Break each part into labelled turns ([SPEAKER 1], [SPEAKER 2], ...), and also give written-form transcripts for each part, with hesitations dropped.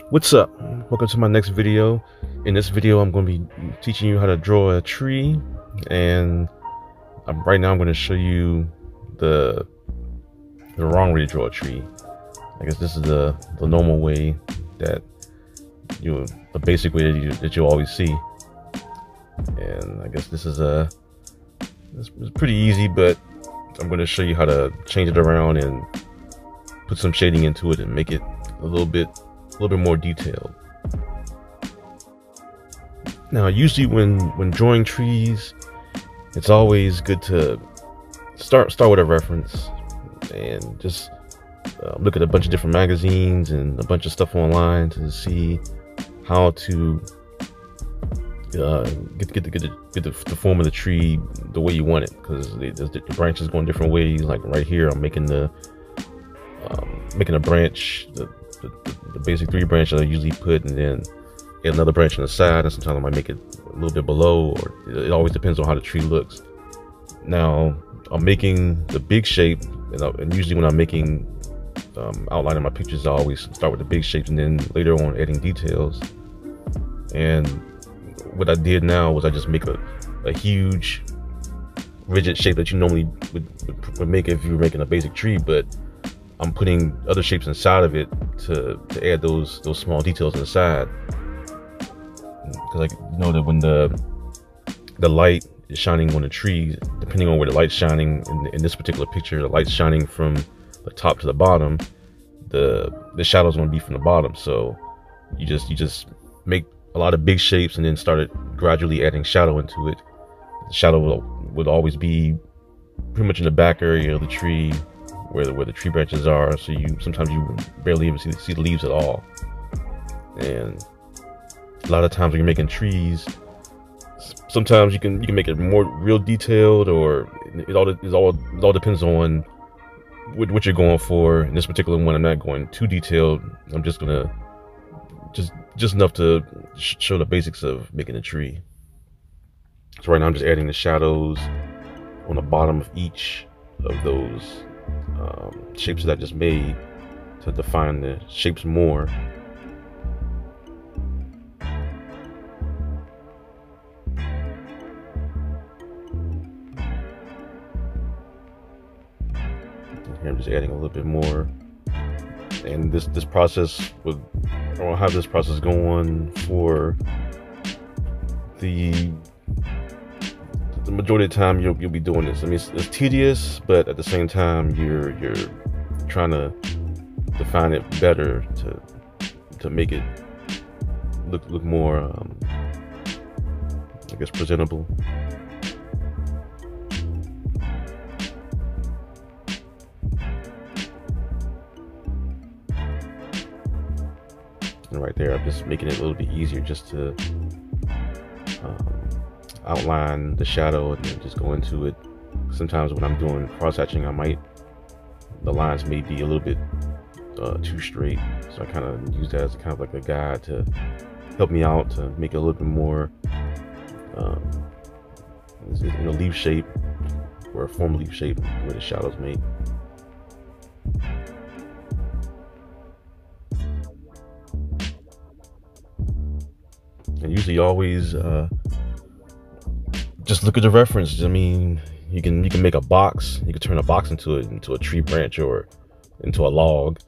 [SPEAKER 1] What's up? Welcome to my next video. In this video, I'm going to be teaching you how to draw a tree, and right now I'm going to show you the wrong way to draw a tree. I guess this is the normal way that the basic way that you always see, and I guess this is it's pretty easy, but I'm going to show you how to change it around and put some shading into it and make it a little bit more detailed. Now, usually when drawing trees, it's always good to start with a reference and just look at a bunch of different magazines and a bunch of stuff online to see how to get the form of the tree the way you want it, because the branches go in different ways. Like right here, I'm making a branch, the basic 3 branches I usually put, and then get another branch on the side, and sometimes I might make it a little bit below, or it always depends on how the tree looks. Now I'm making the big shape, and usually when I'm making outlining my pictures, I always start with the big shapes and then later on adding details. And what I did now was I just make a huge rigid shape that you normally would make if you were making a basic tree, but I'm putting other shapes inside of it to add those small details inside. Because I know that when the light is shining on the tree, depending on where the light's shining, in this particular picture, the light's shining from the top to the bottom, the shadow's going to be from the bottom. So you just make a lot of big shapes and then started gradually adding shadow into it. The shadow would always be pretty much in the back area of the tree, where the tree branches are, so sometimes you barely even see the leaves at all. And a lot of times when you're making trees, sometimes you can make it more real detailed, or it all depends on what you're going for. In this particular one, I'm not going too detailed. I'm just gonna just enough to show the basics of making a tree. So right now I'm just adding the shadows on the bottom of each of those shapes that I just made to define the shapes more. And here I'm just adding a little bit more. And this process I'll have this process go on for the majority of the time you'll be doing this. I mean, it's tedious, but at the same time you're trying to define it better to make it look more I guess presentable. And right there, I'm just making it a little bit easier just to outline the shadow and then just go into it. Sometimes when I'm doing cross-hatching, the lines may be a little bit too straight, so I kind of use that as kind of like a guide to help me out to make it a little bit more leaf shape, or a form leaf shape where the shadow's made. And usually always just look at the reference. I mean, you can make a box. You can turn a box into a tree branch or into a log.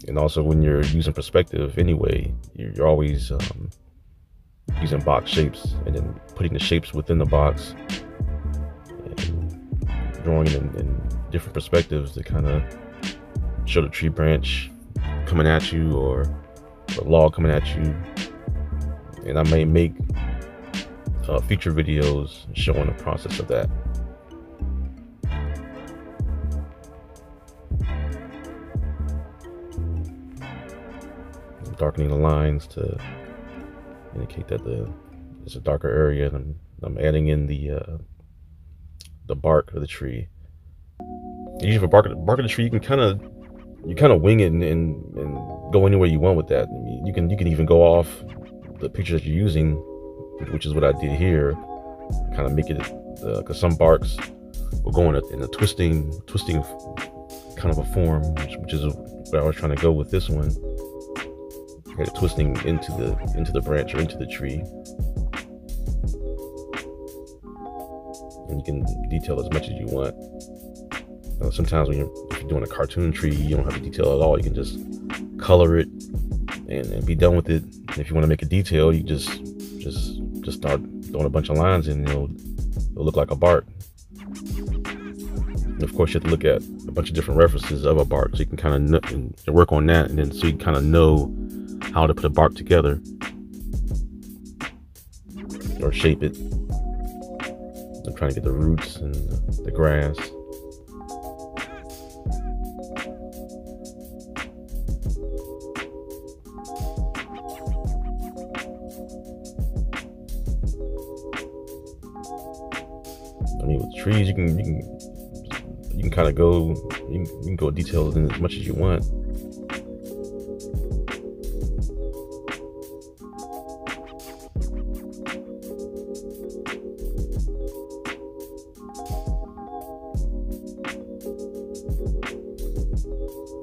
[SPEAKER 1] And also, when you're using perspective anyway, you're always using box shapes and then putting the shapes within the box and drawing it in different perspectives to kind of show the tree branch coming at you or the log coming at you. And I may make future videos showing the process of that. I'm darkening the lines to indicate that it's a darker area, and I'm adding in the bark of the tree. Usually for bark of the tree, you can kind of wing it and go anywhere you want with that. I mean, you can even go off the picture that you're using, which is what I did here. Kind of make it because some barks will go in a twisting kind of a form, which is where I was trying to go with this one. Had it twisting into the branch or into the tree, and you can detail as much as you want. Sometimes if you're doing a cartoon tree, you don't have to detail at all. You can just color it and be done with it. And if you want to make a detail, you just start throwing a bunch of lines in, and it'll look like a bark. And of course, you have to look at a bunch of different references of a bark, so you can kind of work on that, and then so you kind of know how to put a bark together or shape it. I'm trying to get the roots and the grass. I mean, with trees, you can kind of go, you can go detailed in as much as you want.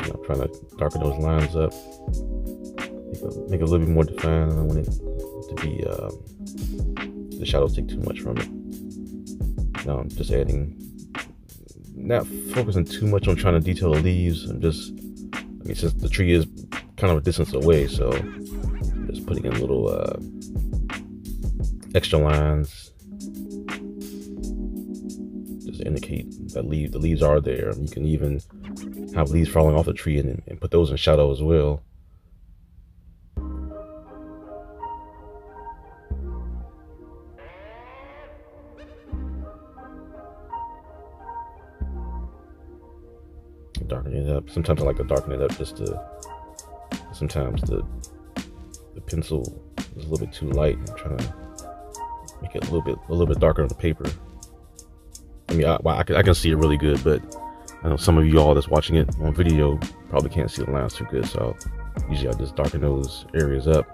[SPEAKER 1] I'm trying to darken those lines up, make it a little bit more defined. I don't want it to be the shadows take too much from it. Now I'm just adding, not focusing too much on trying to detail the leaves. Since the tree is kind of a distance away, so I'm just putting in little extra lines just to indicate that the leaves are there. You can even have leaves falling off the tree and put those in shadow as well. Darken it up. Sometimes I like to darken it up just to. Sometimes the pencil is a little bit too light. I'm trying to make it a little bit darker on the paper. I mean, I can see it really good, but I know some of you all that's watching it on video probably can't see the lines too good. So usually I just darken those areas up.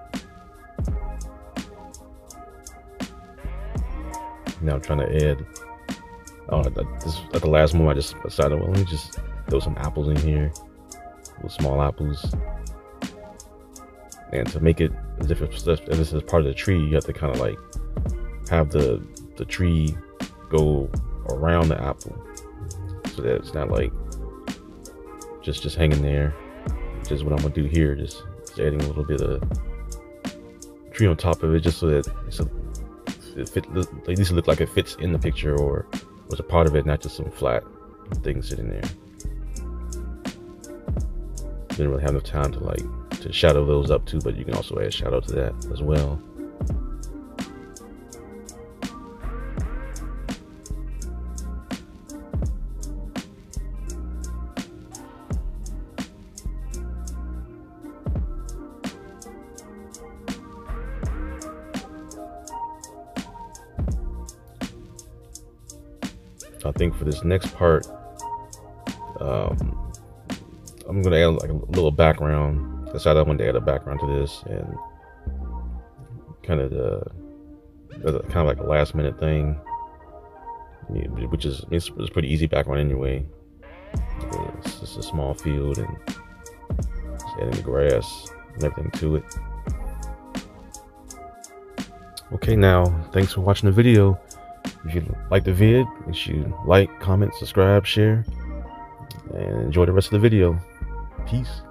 [SPEAKER 1] Now I'm trying to add. At the last moment, I just decided, well, let me just throw some apples in here, little small apples. And to make it as if this is part of the tree, you have to kind of like have the tree go around the apple, so that it's not like just hanging there. Which is what I'm gonna do here, just adding a little bit of tree on top of it, just so that at least it look like it fits in the picture or was a part of it, not just some flat thing sitting there. Didn't really have enough time to shadow those up too, but you can also add shadow to that as well. I think for this next part, I'm gonna add like a little background. I decided I wanted to add a background to this, and kind of like a last minute thing, which is it's pretty easy background anyway. It's just a small field and just adding the grass and everything to it. Okay, now thanks for watching the video. If you like the vid, make sure you like, comment, subscribe, share, and enjoy the rest of the video. Peace.